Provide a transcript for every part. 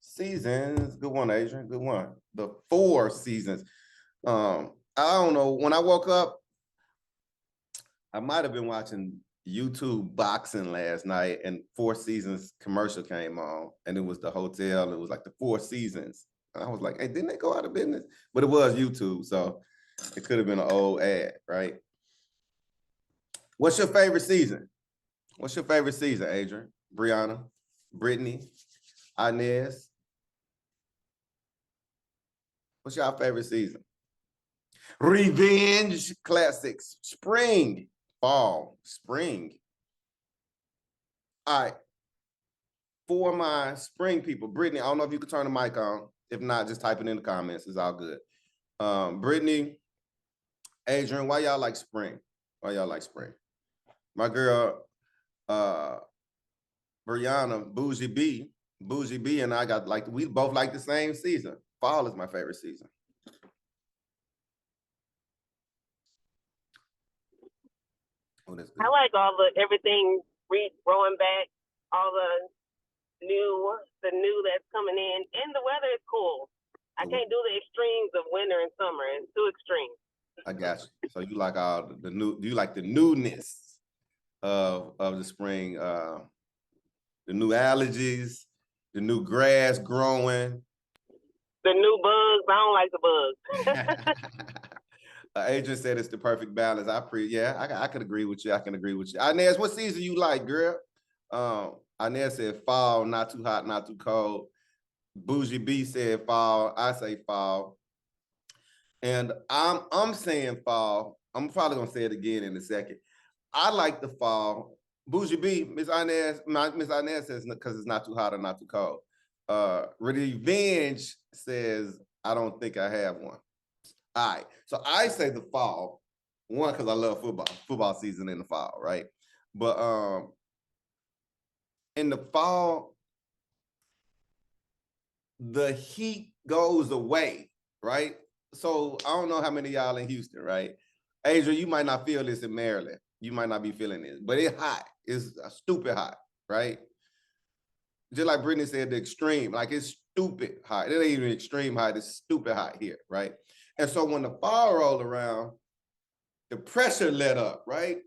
Seasons. Good one, Adrian. Good one. The 4 seasons. I don't know. When I woke up, I might have been watching YouTube boxing last night, and 4 Seasons commercial came on, and it was the hotel. It was like the 4 Seasons. And I was like, hey, didn't they go out of business? But it was YouTube, so it could have been an old ad, right? What's your favorite season? What's your favorite season, Adrian? Brianna, Brittany, Inez? What's your favorite season? Revenge classics, spring, fall, spring. All right. For my spring people, Brittany, I don't know if you can turn the mic on. If not, just type it in the comments. It's all good. Brittany, Adrian, why y'all like spring? Why y'all like spring? My girl, Brianna, Bougie B, and I got like, we both like the same season. Fall is my favorite season. Oh, that's good. I like all everything growing back, all the new that's coming in, and the weather is cool. I can't do the extremes of winter and summer. It's too extreme. I got you. So you like all the new? Do you like the newness of the spring? The new allergies, the new grass growing, the new bugs. I don't like the bugs. Adrian said it's the perfect balance. I could agree with you. I can agree with you. Inez, what season you like, girl? Inez said fall, not too hot, not too cold. Bougie B said fall. I say fall. And I'm saying fall. I'm probably gonna say it again in a second. I like the fall. Bougie B, Miss Inez says because it's not too hot or not too cold. Revenge says I don't think I have one. All right, so I say the fall, one, because I love football season in the fall, right? But in the fall, the heat goes away, right? So I don't know how many of y'all in Houston, right? Adrian, you might not feel this in Maryland. You might not be feeling this, but it's hot. It's stupid hot, right? Just like Brittany said, the extreme, like it's stupid hot. It ain't even extreme hot, it's stupid hot here, right? And so when the fall rolled around, the pressure let up, right?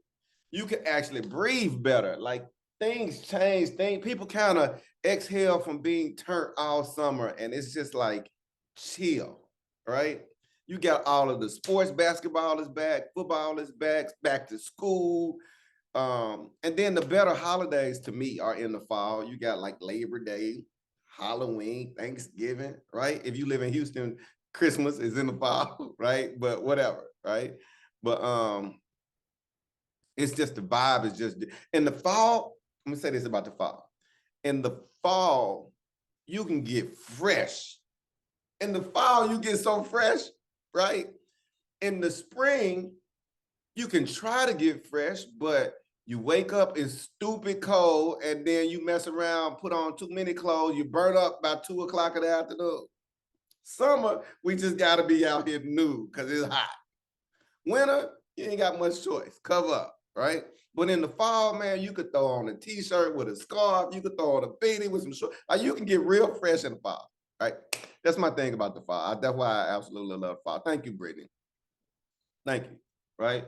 You can actually breathe better. Like things change, people kind of exhale from being turned all summer, and it's just like chill, right? You got all of the sports, basketball is back, football is back to school. And then the better holidays to me are in the fall. You got like Labor Day, Halloween, Thanksgiving, right? If you live in Houston, Christmas is in the fall, right? But whatever, right? But it's just the vibe is just in the fall. I'm gonna say this about the fall. In the fall, you can get fresh. In the fall, you get so fresh, right? In the spring, you can try to get fresh, but you wake up, it's stupid cold, and then you mess around, put on too many clothes, you burn up by 2 o'clock in the afternoon. Summer, we just gotta be out here nude because it's hot. Winter, you ain't got much choice, cover up, right? But in the fall, man, you could throw on a t-shirt with a scarf, you could throw on a beanie with some shorts. Like you can get real fresh in the fall, right? That's my thing about the fall. That's why I absolutely love fall. Thank you, Brittany. Thank you, right?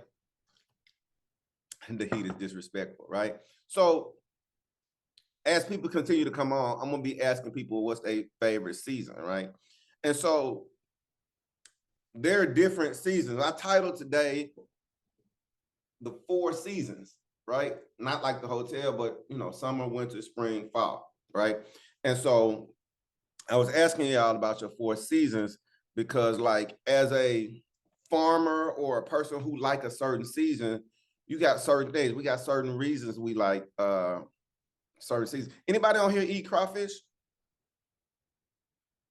And the heat is disrespectful, right? So as people continue to come on, I'm gonna be asking people what's their favorite season, right? And so there are different seasons. I titled today the 4 seasons, right? Not like the hotel, but summer, winter, spring, fall, right? And so I was asking y'all about your 4 seasons because like as a farmer or a person who like a certain season, you got certain things. We got certain reasons we like certain seasons. Anybody on here eat crawfish?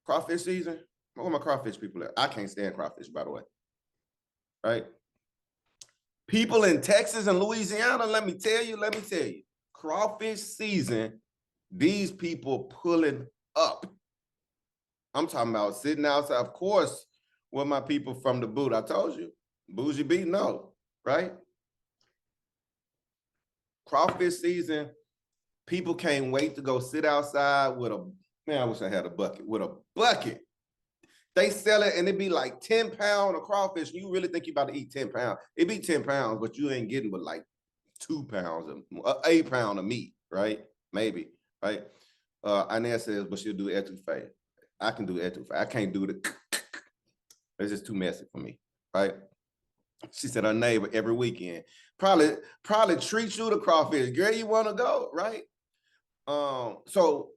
Crawfish season? Where my crawfish people at? I can't stand crawfish, by the way. Right? People in Texas and Louisiana, let me tell you, crawfish season, these people pulling up. I'm talking about sitting outside. Of course, with my people from the boot, I told you, Bougie B, no, right? Crawfish season, People can't wait to go sit outside with a, man, I wish I had a bucket, with a bucket. They sell it and it be like 10 pounds of crawfish. You really think you about to eat 10 pounds. It be 10 pounds, but you ain't getting but like 2 pounds of 8 pounds of meat, right? Maybe, right? Inez says, but she'll do etouffee. I can do etouffee. I can't do the, it's just too messy for me, right? She said her neighbor every weekend probably treats you to crawfish. Girl, you want to go, right? So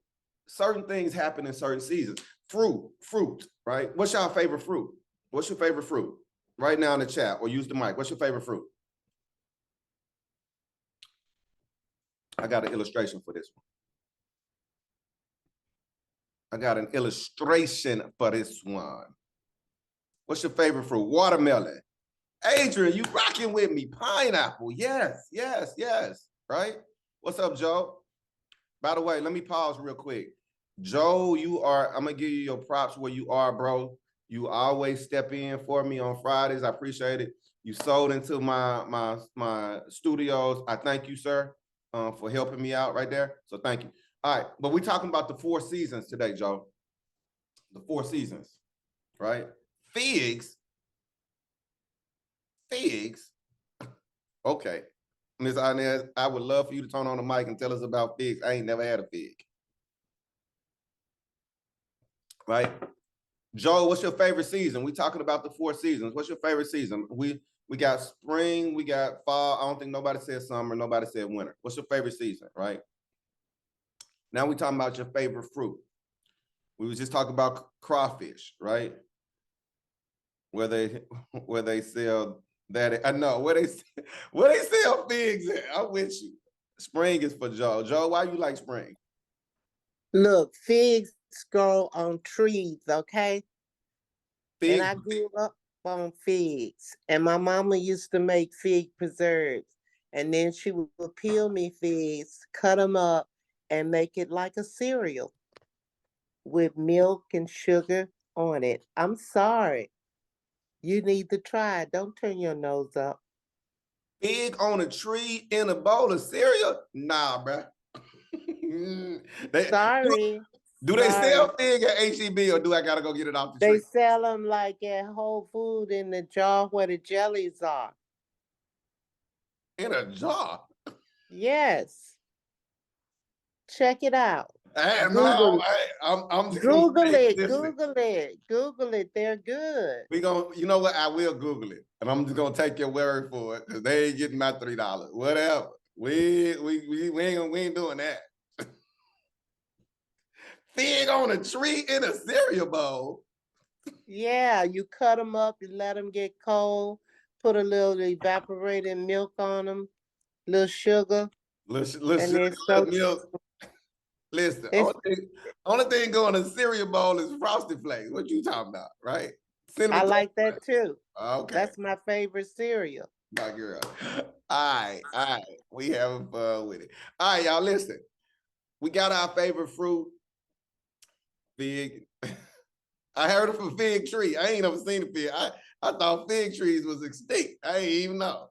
certain things happen in certain seasons. Fruit, right? What's your favorite fruit? What's your favorite fruit? Right now in the chat or use the mic. What's your favorite fruit? I got an illustration for this one. I got an illustration for this one. What's your favorite fruit? Watermelon. Adrian, you rocking with me. Pineapple. Yes, yes, yes. Right? What's up, Joe? By the way, let me pause real quick. Joe, I'm going to give you your props where you are, bro. You always step in for me on Fridays. I appreciate it. You sold into my studios. I thank you, sir, for helping me out right there. So thank you. All right, but we're talking about the 4 seasons today, Joe. The 4 seasons, right? Figs. Okay. Ms. Inez, I would love for you to turn on the mic and tell us about figs. I ain't never had a fig. Right? Joe, what's your favorite season? We talking about the 4 seasons. What's your favorite season? We got spring, we got fall. I don't think nobody said summer, nobody said winter. What's your favorite season, right? Now we talking about your favorite fruit. We was just talking about crawfish, right? Where they sell that. I know where they sell figs at. I'm with you. Spring is for Joe. Joe, why you like spring? Look, figs grow on trees, okay? Figs. And I grew up on figs. And my mama used to make fig preserves. And then she would peel me figs, cut them up, and make it like a cereal with milk and sugar on it. I'm sorry. You need to try it. Don't turn your nose up. Fig on a tree in a bowl of cereal? Nah, bruh. Sorry. Do they sell fig at H-E-B or do I gotta go get it off the tree? They sell them like at Whole Foods in the jar where the jellies are. In a jar? Yes. Check it out. Google it. They're good. You know what? I will Google it, and I'm just gonna take your word for it because they ain't getting my $3. Whatever. We ain't doing that. Fig on a tree in a cereal bowl. Yeah, you cut them up, you let them get cold, put a little evaporated milk on them, little sugar. Little sugar, milk. Listen, only thing going in a cereal bowl is Frosted Flakes. What you talking about, right? I like that too. Okay. That's my favorite cereal. My girl. All right. We having fun with it. All right, y'all, listen. We got our favorite fruit, fig. I heard of a fig tree. I ain't never seen a fig. I thought fig trees was extinct. I ain't even know.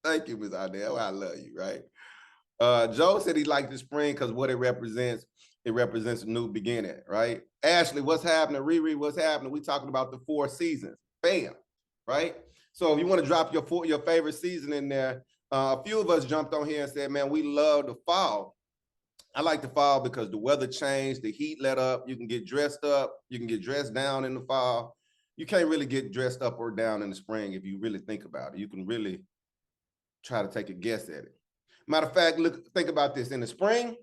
Thank you, Ms. Adele. I love you, right? Joe said he liked the spring because what it represents a new beginning, right? Ashley, what's happening? Riri, what's happening? We talking about the 4 seasons. Bam, right? So if you want to drop your favorite season in there, a few of us jumped on here and said, man, we love the fall. I like the fall because the weather changed, the heat let up, you can get dressed up, you can get dressed down in the fall. You can't really get dressed up or down in the spring if you really think about it. You can really try to take a guess at it. Matter of fact, think about this. In the spring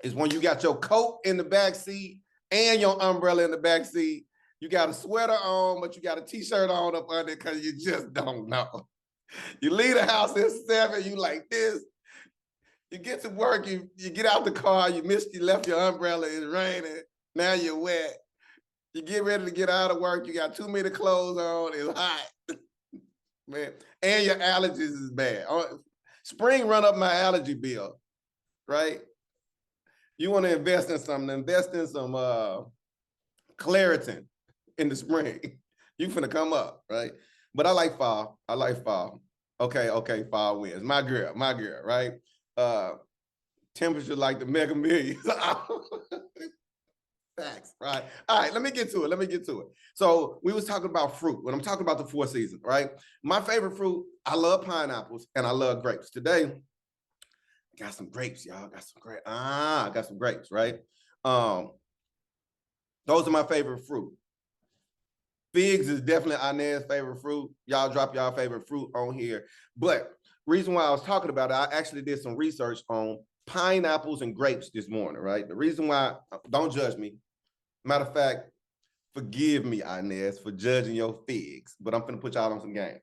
is when you got your coat in the back seat and your umbrella in the back seat. You got a sweater on, but you got a t-shirt on up under because you just don't know. You leave the house at 7, you like this. You get to work, you get out the car, you left your umbrella, it's raining, now you're wet. You get ready to get out of work, you got too many clothes on, it's hot. Man, and your allergies is bad. Spring run up my allergy bill, right? You want to invest in some Claritin in the spring. You finna come up, right? But I like fall. Okay, fall wins. My girl, right? temperature like the Mega Millions. Facts, right? All right, let me get to it. So we was talking about fruit. When I'm talking about the 4 seasons, right? My favorite fruit, I love pineapples and I love grapes. Today, I got some grapes, y'all. I got some grapes, right? Those are my favorite fruit. Figs is definitely Inez's favorite fruit. Y'all drop y'all favorite fruit on here. But reason why I was talking about it, I actually did some research on pineapples and grapes this morning, right? The reason why, don't judge me. Matter of fact, forgive me, Inez, for judging your figs, but I'm gonna put y'all on some game.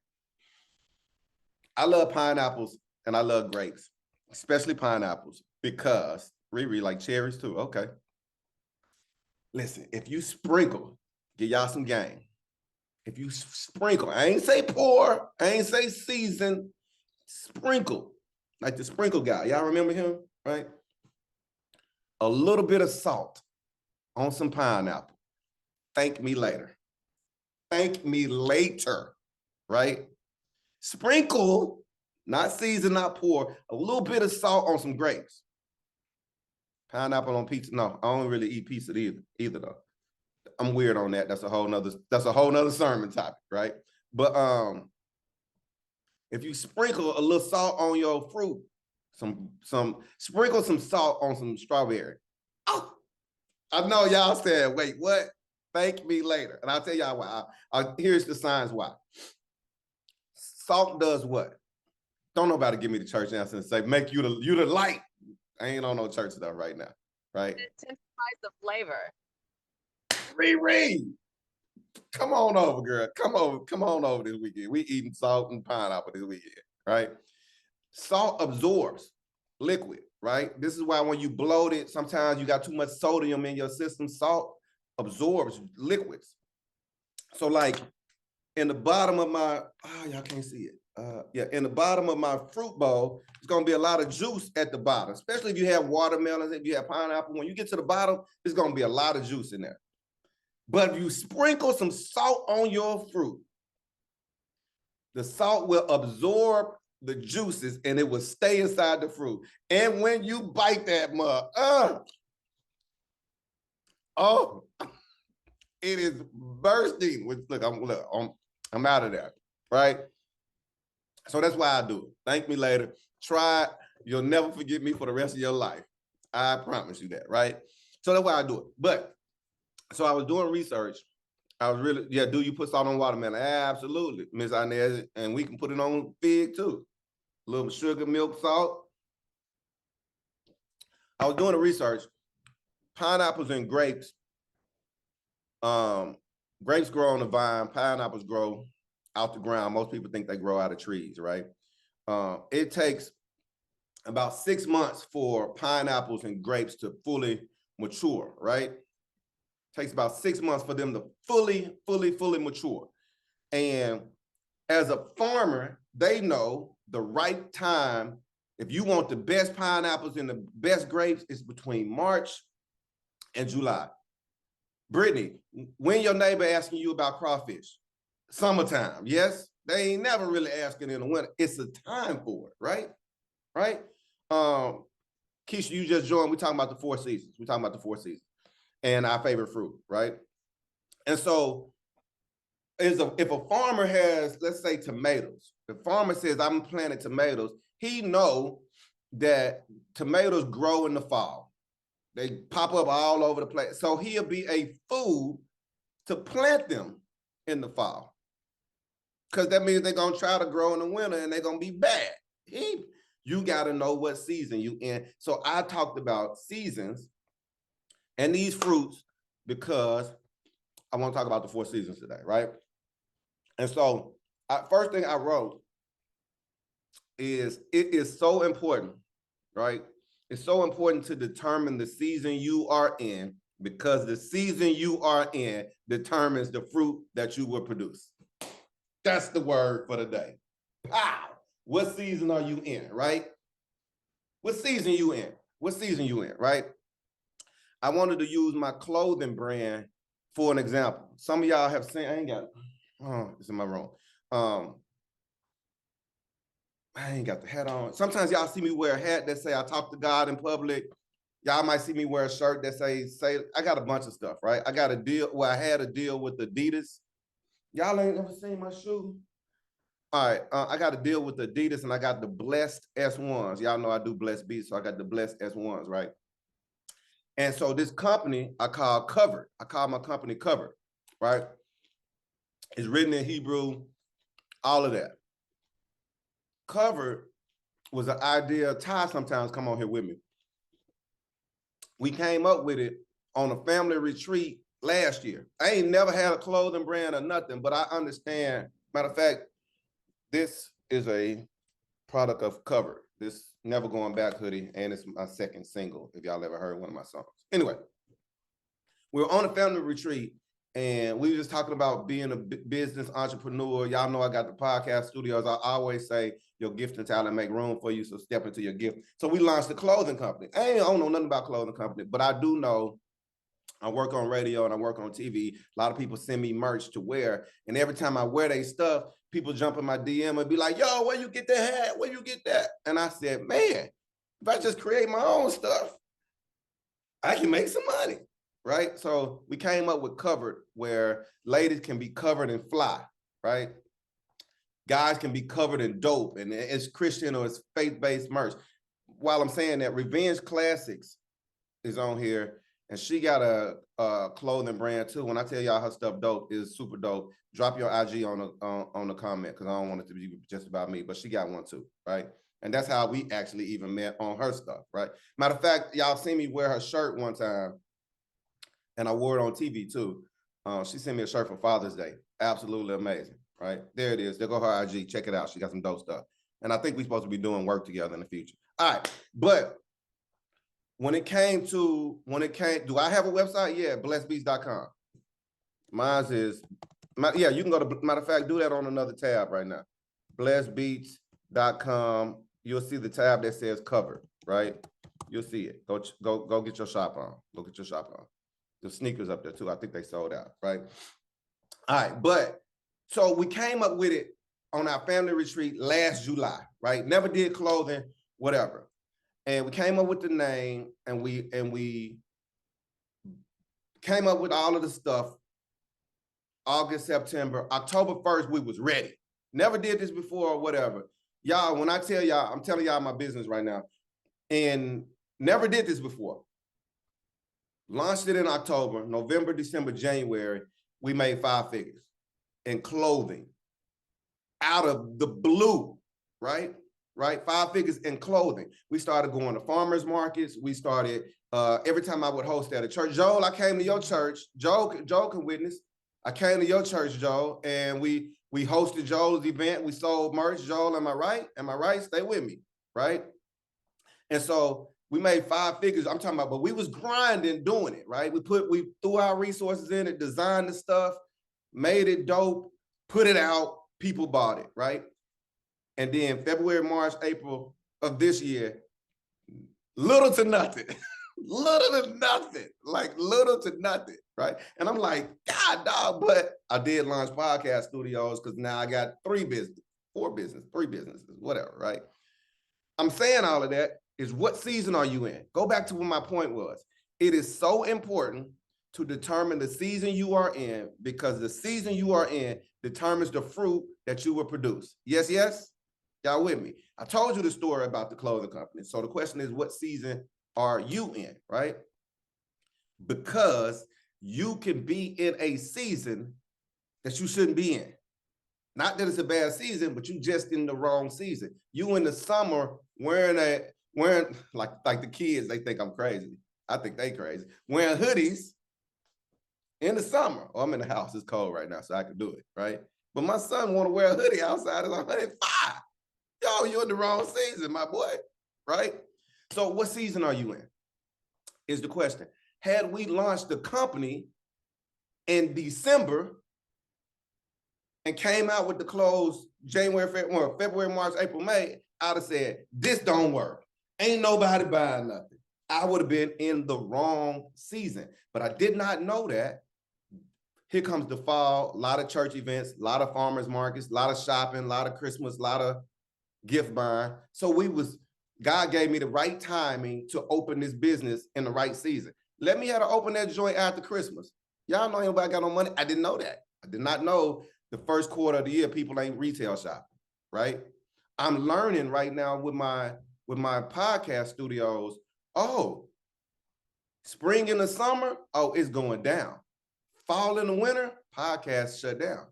I love pineapples and I love grapes, especially pineapples, because Riri like cherries too. Okay. Listen, if you sprinkle, get y'all some game. If you sprinkle, I ain't say pour, I ain't say season, sprinkle, like the sprinkle guy. Y'all remember him, right? A little bit of salt on some pineapple. Thank me later. Thank me later, right? Sprinkle, not season, not pour, a little bit of salt on some grapes. Pineapple on pizza. No, I don't really eat pizza either though. I'm weird on that. That's a whole nother sermon topic, right? But if you sprinkle a little salt on your fruit, sprinkle some salt on some strawberry. Oh, I know y'all said, wait, what? Thank me later. And I'll tell y'all why. Here's the signs why. Salt does what? Don't nobody give me the church answer and say, make you the light. I ain't on no church stuff right now, right? It intensifies the flavor. Riri, come on over, girl. Come on over this weekend. We eating salt and pineapple this weekend, right? Salt absorbs liquid, right? This is why when you bloat it, sometimes you got too much sodium in your system. Salt absorbs liquids. So like in the bottom of my, y'all can't see it. In the bottom of my fruit bowl, it's gonna be a lot of juice at the bottom, especially if you have watermelons, if you have pineapple. When you get to the bottom, there's gonna be a lot of juice in there. But if you sprinkle some salt on your fruit, the salt will absorb the juices and it will stay inside the fruit. And when you bite that mug, it is bursting. Look, I'm out of there, right? So that's why I do it. Thank me later. Try it. You'll never forget me for the rest of your life. I promise you that, right? So that's why I do it. But, so I was doing research. I was really, do you put salt on watermelon? Absolutely, Miss Inez, and we can put it on fig too. A little sugar, milk, salt. I was doing the research. Pineapples and grapes. Grapes grow on the vine. Pineapples grow out the ground. Most people think they grow out of trees, right? It takes about 6 months for pineapples and grapes to fully mature, right? Takes about 6 months for them to fully mature. And as a farmer, they know the right time. If you want the best pineapples and the best grapes, it's between March and July. Brittany, when your neighbor asking you about crawfish? Summertime, yes? They ain't never really asking in the winter. It's a time for it, right? Right? Keisha, you just joined. We're talking about the 4 seasons. We're talking about the 4 seasons and our favorite fruit, right? And so if a farmer has, let's say, tomatoes, the farmer says, I'm planting tomatoes, he know that tomatoes grow in the fall. They pop up all over the place. So he'll be a fool to plant them in the fall, because that means they're going to try to grow in the winter and they're going to be bad. You got to know what season you in. So I talked about seasons and these fruits because I want to talk about the 4 seasons today, right? And so first thing I wrote is it is so important, right? It's so important to determine the season you are in, because the season you are in determines the fruit that you will produce. That's the word for the day. Pow! What season are you in, right? What season you in? What season you in, right? I wanted to use my clothing brand for an example. Some of y'all have seen, I ain't got it. Oh, it's in my room. I ain't got the hat on. Sometimes y'all see me wear a hat that say I talk to God in public. Y'all might see me wear a shirt that say, I got a bunch of stuff, right? I got a deal, I had a deal with Adidas. Y'all ain't never seen my shoe. All right, I got a deal with Adidas and I got the Blessed S1s. Y'all know I do Blessed Beats, so I got the Blessed S1s, right? And so this company I call Covered. I call my company Covered, right? It's written in Hebrew, all of that. Covered was an idea. Ty sometimes come on here with me. We came up with it on a family retreat last year. I ain't never had a clothing brand or nothing, but I understand. Matter of fact, this is a product of Covered. This Never Going Back hoodie, and it's my second single, if y'all ever heard one of my songs. Anyway, we were on a family retreat, and we were just talking about being a business entrepreneur. Y'all know I got the podcast studios. I always say your gift and talent make room for you, so step into your gift. So we launched a clothing company. I don't know nothing about clothing company, but I do know I work on radio and I work on TV. A lot of people send me merch to wear, and every time I wear their stuff, people jump in my DM and be like, yo, where you get that hat? Where you get that? And I said, man, if I just create my own stuff, I can make some money, right? So we came up with Covered, where ladies can be covered in fly, right? Guys can be covered in dope, and it's Christian or it's faith-based merch. While I'm saying that, Revenge Classics is on here, and she got a clothing brand too. When I tell y'all her stuff dope, is super dope. Drop your IG on the comment, because I don't want it to be just about me, but she got one too, right? And that's how we actually even met on her stuff, right? Matter of fact, y'all seen me wear her shirt one time, and I wore it on TV too. She sent me a shirt for Father's Day. Absolutely amazing, right? There it is. There go her IG. Check it out. She got some dope stuff. And I think we're supposed to be doing work together in the future. All right, but do I have a website? Yeah, blessedbeats.com. Mine is, yeah, you can go to, matter of fact, do that on another tab right now. blessedbeats.com. You'll see the tab that says Covered, right? You'll see it. Go get your shop on. Go get your shop on. The sneakers up there too. I think they sold out, right? All right, but so we came up with it on our family retreat last July, right? Never did clothing, whatever. And we came up with the name, and we came up with all of the stuff. August, September, October 1st, we was ready. Never did this before or whatever. Y'all, when I tell y'all, I'm telling y'all my business right now, and never did this before. Launched it in October, November, December, January, we made 5 figures in clothing out of the blue, right? 5 figures in clothing. We started going to farmers markets. We started, every time I would host at a church. Joel, I came to your church. Joel can witness. I came to your church, Joel, and we hosted Joel's event. We sold merch. Joel, am I right? Am I right? Stay with me, right? And so we made 5 figures. I'm talking about, but we was grinding doing it, right? We threw our resources in it, designed the stuff, made it dope, put it out, people bought it, right? And then February, March, April of this year, little to nothing, little to nothing, right? And I'm like, God, dog, but I did launch podcast studios because now I got 3 businesses, whatever, right? I'm saying all of that is, what season are you in? Go back to what my point was. It is so important to determine the season you are in, because the season you are in determines the fruit that you will produce. Yes, yes? Y'all with me? I told you the story about the clothing company. So the question is, what season are you in, right? Because you can be in a season that you shouldn't be in. Not that it's a bad season, but you just in the wrong season. You in the summer wearing like the kids, they think I'm crazy. I think they crazy. Wearing hoodies in the summer. Oh, I'm in the house, it's cold right now, so I can do it, right? But my son want to wear a hoodie outside, it's 105. Yo, you're in the wrong season, my boy, right? So what season are you in is the question. Had we launched the company in December and came out with the clothes January, February, March, April, May, I'd have said, this don't work. Ain't nobody buying nothing. I would have been in the wrong season, but I did not know that. Here comes the fall, a lot of church events, a lot of farmers markets, a lot of shopping, a lot of Christmas, a lot of gift buying. So God gave me the right timing to open this business in the right season. Let me have to open that joint after Christmas. Y'all know anybody got no money? I didn't know that. I did not know the first quarter of the year people ain't retail shopping, right? I'm learning right now with my podcast studios. Oh, spring in the summer, oh, it's going down. Fall in the winter, podcasts shut down.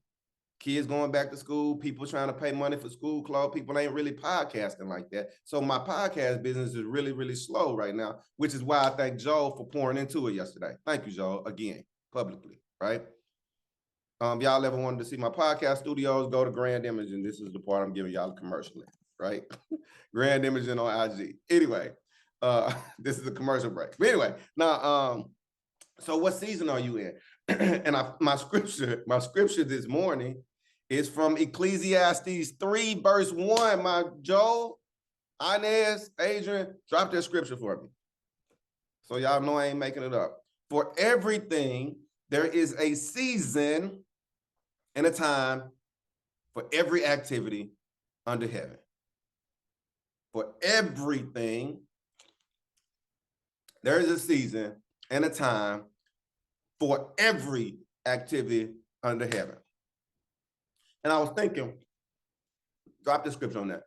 Kids going back to school, people trying to pay money for school clothes, people ain't really podcasting like that. So my podcast business is really, really slow right now, which is why I thank Joe for pouring into it yesterday. Thank you, Joe, again, publicly, right? Y'all ever wanted to see my podcast studios, go to Grand Imaging. This is the part I'm giving y'all a commercial in, right? Grand Imaging on IG. Anyway, this is a commercial break. But anyway, now, so what season are you in? And my scripture this morning is from Ecclesiastes 3, verse 1. My Joel, Inez, Adrian, drop that scripture for me. So y'all know I ain't making it up. For everything, there is a season and a time for every activity under heaven. For everything, there is a season and a time for every activity under heaven. And I was thinking, drop the scripture on that.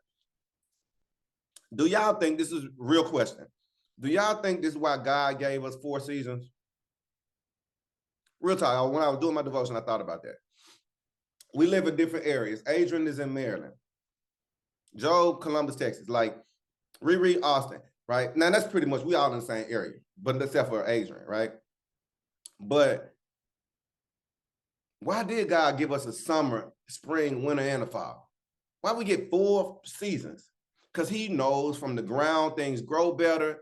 Do y'all think, this is a real question, do y'all think this is why God gave us 4 seasons? Real talk, when I was doing my devotion, I thought about that. We live in different areas. Adrian is in Maryland. Joe, Columbus, Texas. Like Riri, Austin, right? Now that's pretty much, we all in the same area, but except for Adrian, right? But why did God give us a summer, spring, winter, and a fall? Why we get 4 seasons? Because he knows from the ground things grow better.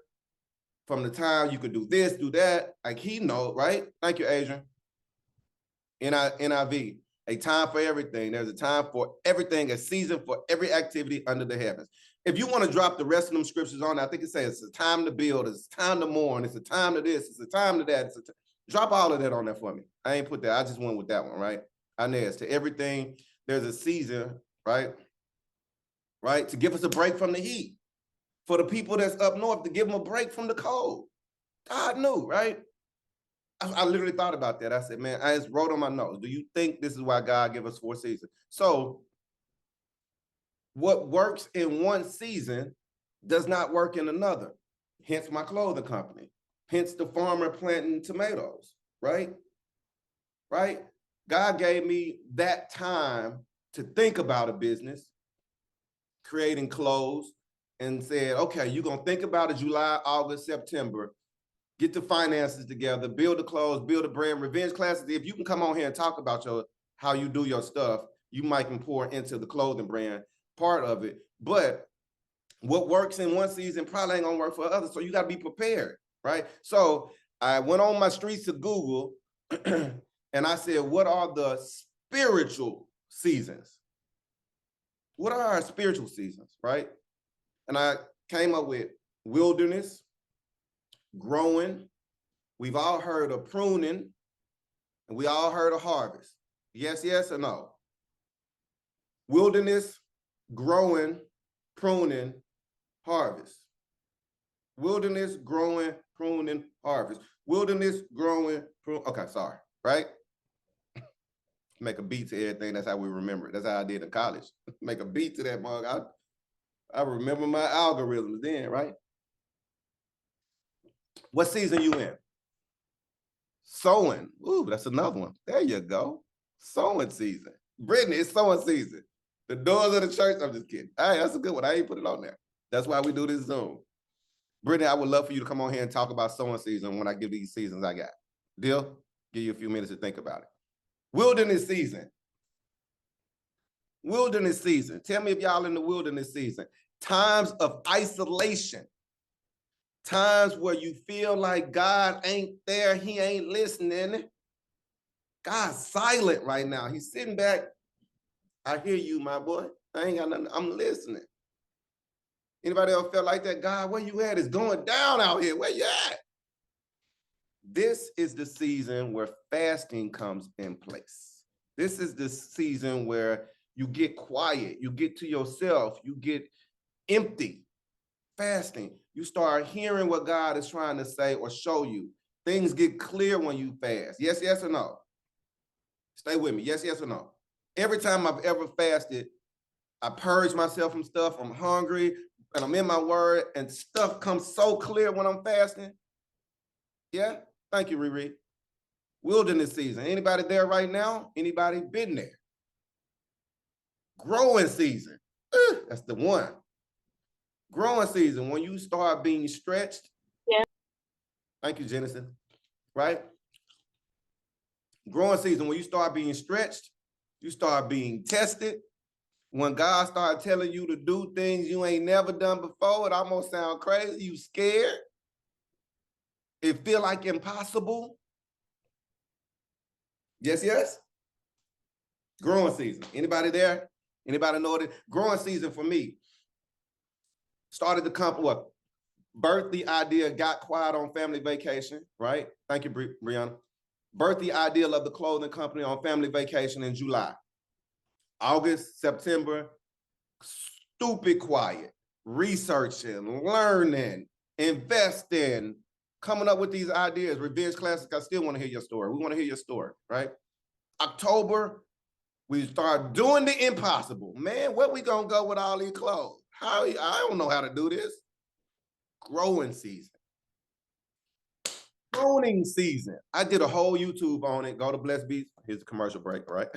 From the time you could do this, do that. Like he knows, right? Thank you, Adrian. NIV, a time for everything. There's a time for everything, a season for every activity under the heavens. If you want to drop the rest of them scriptures on, I think it says it's a time to build, it's a time to mourn, it's a time to this, it's a time to that. Drop all of that on there for me. I ain't put that. I just went with that one, right? Inez, to everything, there's a season, right? Right? To give us a break from the heat. For the people that's up north, to give them a break from the cold. God knew, right? I literally thought about that. I said, man, I just wrote on my notes. Do you think this is why God gave us 4 seasons? So what works in one season does not work in another. Hence my clothing company. Hence the farmer planting tomatoes, right? Right? God gave me that time to think about a business, creating clothes, and said, okay, you're gonna think about it July, August, September, get the finances together, build the clothes, build a brand, revenge classes. If you can come on here and talk about how you do your stuff, you might can pour into the clothing brand part of it. But what works in one season probably ain't gonna work for others. So you gotta be prepared. Right? So I went on my streets of Google and I said, what are the spiritual seasons? What are our spiritual seasons, right? And I came up with wilderness, growing. We've all heard of pruning, and we all heard of harvest. Yes, yes, or no? Wilderness, growing, pruning, harvest. Wilderness, growing, pruning, harvest. Wilderness, growing, prune. Okay, sorry, right? Make a beat to everything. That's how we remember it. That's how I did in college. Make a beat to that mug. I remember my algorithms then, right? What season you in? Sowing. Ooh, that's another one. There you go. Sowing season. Brittany, it's sowing season. The doors of the church. I'm just kidding. Hey, that's a good one. I ain't put it on there. That's why we do this Zoom. Brittany, I would love for you to come on here and talk about sowing season when I give these seasons I got. Deal? Give you a few minutes to think about it. Wilderness season. Wilderness season. Tell me if y'all in the wilderness season. Times of isolation. Times where you feel like God ain't there. He ain't listening. God's silent right now. He's sitting back. I hear you, my boy. I ain't got nothing. I'm listening. Anybody else felt like that? God, where you at? It's going down out here. Where you at? This is the season where fasting comes in place. This is the season where You get quiet. You get to yourself. You get empty. Fasting. You start hearing what God is trying to say or show you. Things get clear when you fast. Yes, yes, or no? Stay with me. Yes, yes, or no? Every time I've ever fasted, I purge myself from stuff. I'm hungry and I'm in my word and stuff comes so clear when I'm fasting. Yeah? Thank you, Riri. Wilderness season. Anybody there right now? Anybody been there? Growing season. That's the one. Growing season, when you start being stretched. Yeah. Thank you, Genesis. Right? Growing season, when you start being stretched, you start being tested. When God started telling you to do things you ain't never done before, it almost sound crazy. You scared. It feel like impossible. Yes, yes. Growing season. Anybody there? Anybody know it? Growing season for me. Started the company, what? Birthed the idea, got quiet on family vacation, right? Thank you, Brianna. Birthed the idea of the clothing company on family vacation in July. August, September, stupid quiet, researching, learning, investing, coming up with these ideas. Revenge Classic, I still want to hear your story. We want to hear your story, right? October, we start doing the impossible. Man, where we gonna go with all these clothes? I don't know how to do this. Growing season. Pruning season. I did a whole YouTube on it. Go to Blessed Beats. Here's a commercial break, right?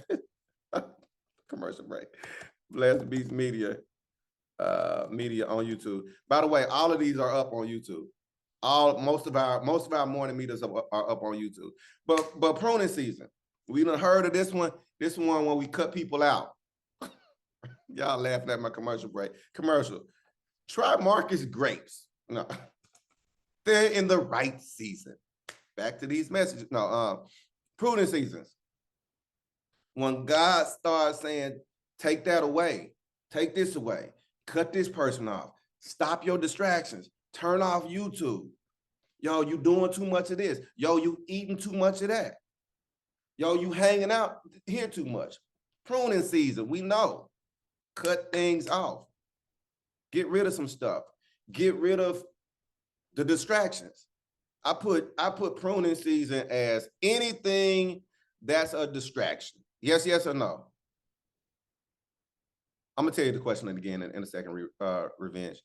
Commercial break. Blessed Beats Media on YouTube. By the way, all of these are up on YouTube. Most of our morning meetings are up on YouTube. But pruning season. We done heard of this one. This one when we cut people out. Y'all laughing at my commercial break. Commercial. Try Marcus grapes. No, they're in the right season. Back to these messages. No, pruning seasons. When God starts saying, take that away, take this away, cut this person off, stop your distractions, turn off YouTube. Yo, you doing too much of this. Yo, you eating too much of that. Yo, you hanging out here too much. Pruning season, we know. Cut things off. Get rid of some stuff. Get rid of the distractions. I put pruning season as anything that's a distraction. Yes, yes or no? I'm gonna tell you the question again in a second, Revenge.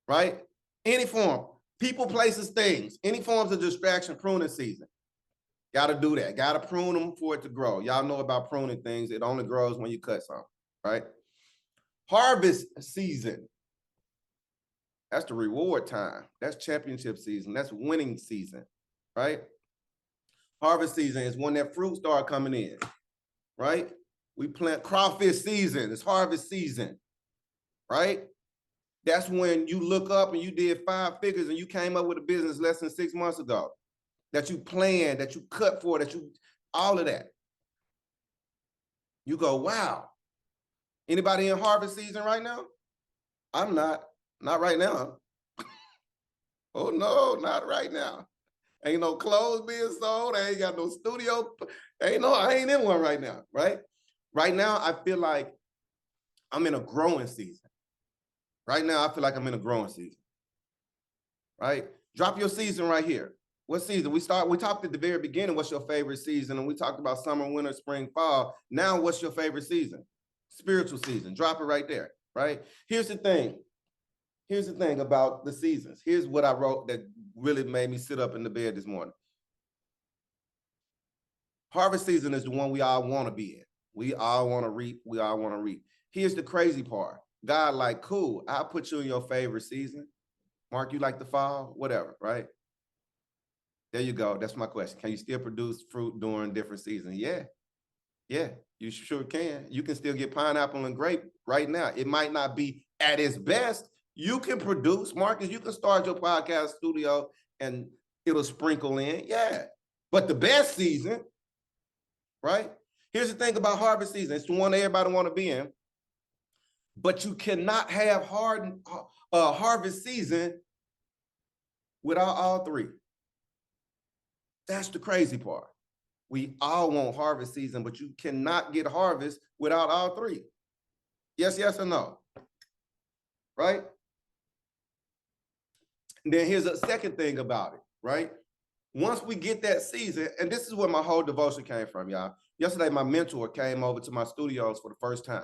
Right? Any form, people, places, things, any forms of distraction, pruning season. Gotta do that. Gotta prune them for it to grow. Y'all know about pruning things. It only grows when you cut some, right? Harvest season. That's the reward time. That's championship season. That's winning season, right? Harvest season is when that fruit start coming in, right? We plant crawfish season. It's harvest season, right? That's when you look up and you did 5 figures and you came up with a business less than 6 months ago that you planned, that you cut for, all of that. You go, wow. Anybody in harvest season right now? I'm not right now. Oh no, not right now. Ain't no clothes being sold. I ain't got no studio. I ain't in one right now, right? Right now, I feel like I'm in a growing season. Right now, I feel like I'm in a growing season, right? Drop your season right here. What season? We talked at the very beginning, what's your favorite season? And we talked about summer, winter, spring, fall. Now, what's your favorite season? Spiritual season. Drop it right there, right? Here's the thing. Here's the thing about the seasons. Here's what I wrote that really made me sit up in the bed this morning. Harvest season is the one we all want to be in. We all want to reap. We all want to reap. Here's the crazy part. God like, cool, I'll put you in your favorite season. Mark, you like the fall? Whatever, right? There you go. That's my question. Can you still produce fruit during different seasons? Yeah. Yeah, you sure can. You can still get pineapple and grape right now. It might not be at its best. You can produce, Marcus, you can start your podcast studio and it'll sprinkle in. Yeah. But the best season, right? Here's the thing about harvest season. It's the one everybody want to be in. But you cannot have harvest season without all 3. That's the crazy part. We all want harvest season, but you cannot get harvest without all three. Yes, yes, or no? Right? And then here's a second thing about it, right? Once we get that season, and this is where my whole devotion came from, y'all. Yesterday, my mentor came over to my studios for the first time.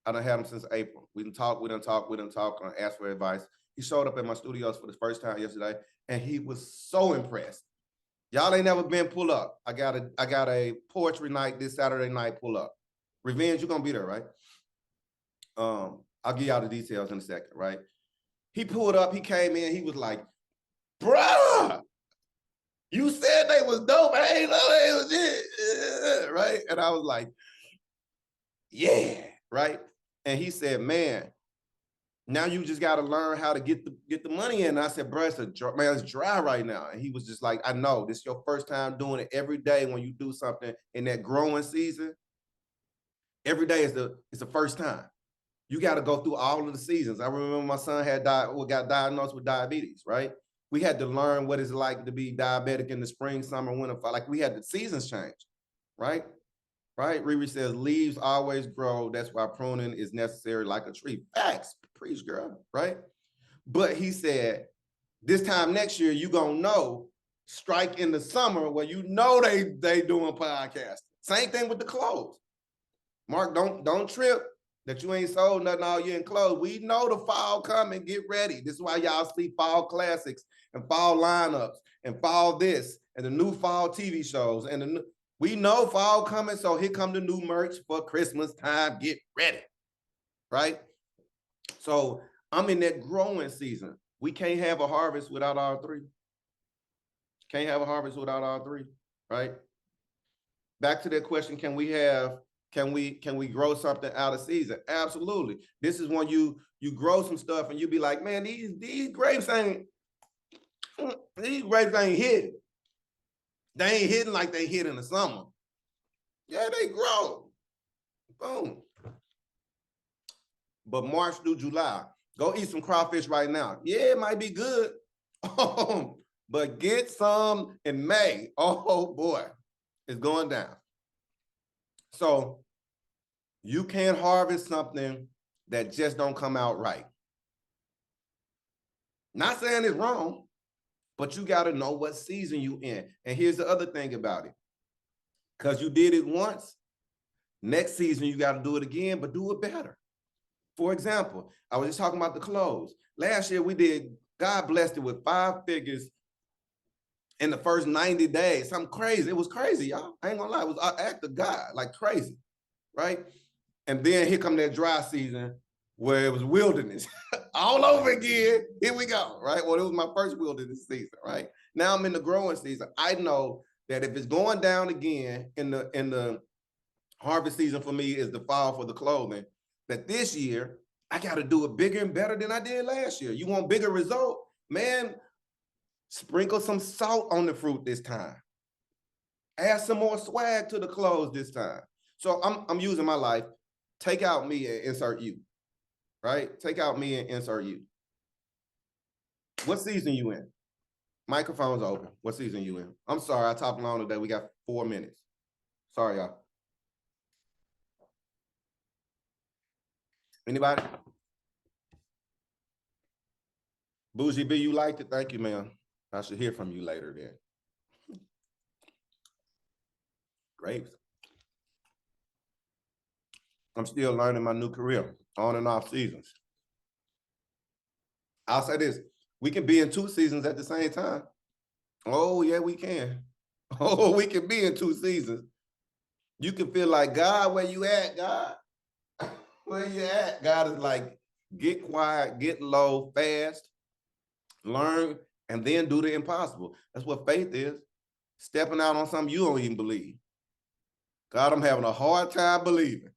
I done had him since April. We done talk, and asked for advice. He showed up at my studios for the first time yesterday, and he was so impressed. Y'all ain't never been pull up. I got a poetry night this Saturday night, pull up. Revenge, you're gonna be there, right? I'll give y'all the details in a second, right? He pulled up, he came in, he was like, bruh, you said they was dope. I ain't know they was it, right? And I was like, yeah, right? And he said, man, now you just got to learn how to get the money in. And I said, bro, it's dry right now. And he was just like, I know, this is your first time doing it every day. When you do something in that growing season, every day is the first time. You got to go through all of the seasons. I remember my son got diagnosed with diabetes, right? We had to learn what it's like to be diabetic in the spring, summer, winter, fall. Like we had the seasons change, right? Right? Riri says, leaves always grow. That's why pruning is necessary like a tree. Facts, preach, girl, right? But he said, this time next year, you gonna know, strike in the summer where you know they doing podcasts. Same thing with the clothes. Mark, don't trip that you ain't sold nothing all year in clothes. We know the fall coming, get ready. This is why y'all see fall classics and fall lineups and fall this and the new fall TV shows and we know fall coming, so here come the new merch for Christmas time. Get ready, right? So I'm in that growing season. We can't have a harvest without all three. Can't have a harvest without all three, right? Back to that question, can we grow something out of season? Absolutely. This is when you grow some stuff and you be like, man, these grapes ain't hidden. They ain't hidden like they hit in the summer. Yeah, they grow. Boom. But March through July, go eat some crawfish right now. Yeah, it might be good. But get some in May. Oh boy, it's going down. So you can't harvest something that just don't come out right. Not saying it's wrong, but you got to know what season you in. And here's the other thing about it. Because you did it once, next season you got to do it again, but do it better. For example, I was just talking about the clothes. Last year we did, God blessed it with 5 figures in the first 90 days. Something crazy. It was crazy, y'all. I ain't gonna lie. It was an act of God, like crazy, right? And then here come that dry season where it was wilderness all over again. Here we go, right? Well, it was my first wilderness season, right? Now I'm in the growing season. I know that if it's going down again in the harvest season for me is the fall for the clothing, that this year I got to do it bigger and better than I did last year. You want bigger result? Man, sprinkle some salt on the fruit this time. Add some more swag to the clothes this time. So I'm using my life. Take out me and insert you, right? Take out me and insert you. What season you in? Microphone's open. What season you in? I'm sorry, I talked long today. We got 4 minutes. Sorry, y'all. Anybody? Bougie B, you liked it? Thank you, ma'am. I should hear from you later then. Grapes. I'm still learning my new career, on and off seasons. I'll say this, we can be in 2 seasons at the same time. Oh, yeah, we can. Oh, we can be in 2 seasons. You can feel like, God, where you at, God? Where you at? God is like, get quiet, get low, fast, learn, and then do the impossible. That's what faith is. Stepping out on something you don't even believe. God, I'm having a hard time believing.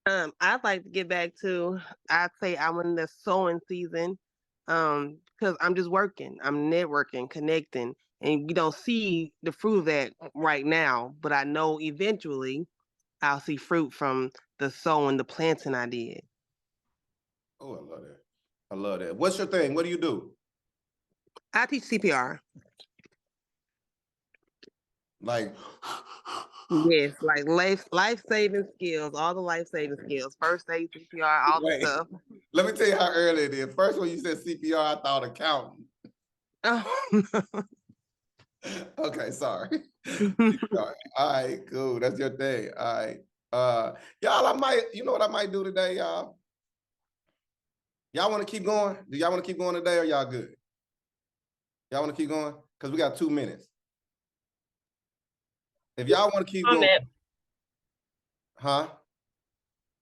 I'd like to get back to, I'd say I'm in the sowing season, because I'm just working, I'm networking, connecting, and you don't see the fruit of that right now, but I know eventually I'll see fruit from the sowing, the planting I did. Oh, I love that. I love that. What's your thing? What do you do? I teach CPR. Like, Yes, like life-saving skills, all the life-saving skills, first aid, CPR, all the wait, stuff. let me tell you how early it is. First, when you said CPR, I thought accountant. Oh, Okay, sorry. no. All right, cool. That's your thing. All right. Y'all, you know what I might do today, y'all? Y'all want to keep going? Do y'all want to keep going today or y'all good? Y'all want to keep going? Because we got 2 minutes. If y'all want to keep going, Comment. huh?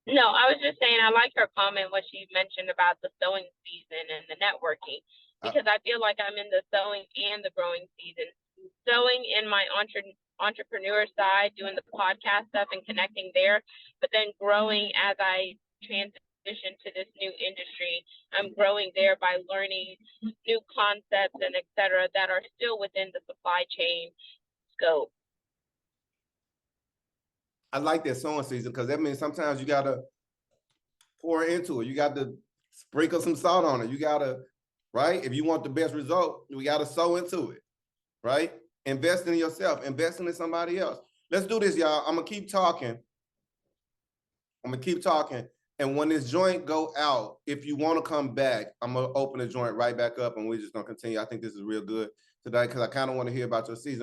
No, I was just saying I like her comment what she mentioned about the sewing season and the networking because I feel like I'm in the sewing and the growing season. Sewing in my entrepreneur side, doing the podcast stuff and connecting there, but then growing as I transition to this new industry. I'm growing there by learning new concepts and et cetera that are still within the supply chain scope. I like that sewing season because that means sometimes you gotta pour into it. You got to sprinkle some salt on it. You gotta, right? If you want the best result, we gotta sew into it, right? Invest in yourself, investing in somebody else. Let's do this, y'all. I'm gonna keep talking. And when this joint go out, if you want to come back, I'm gonna open the joint right back up and we're just gonna continue. I think this is real good today because I kind of want to hear about your season.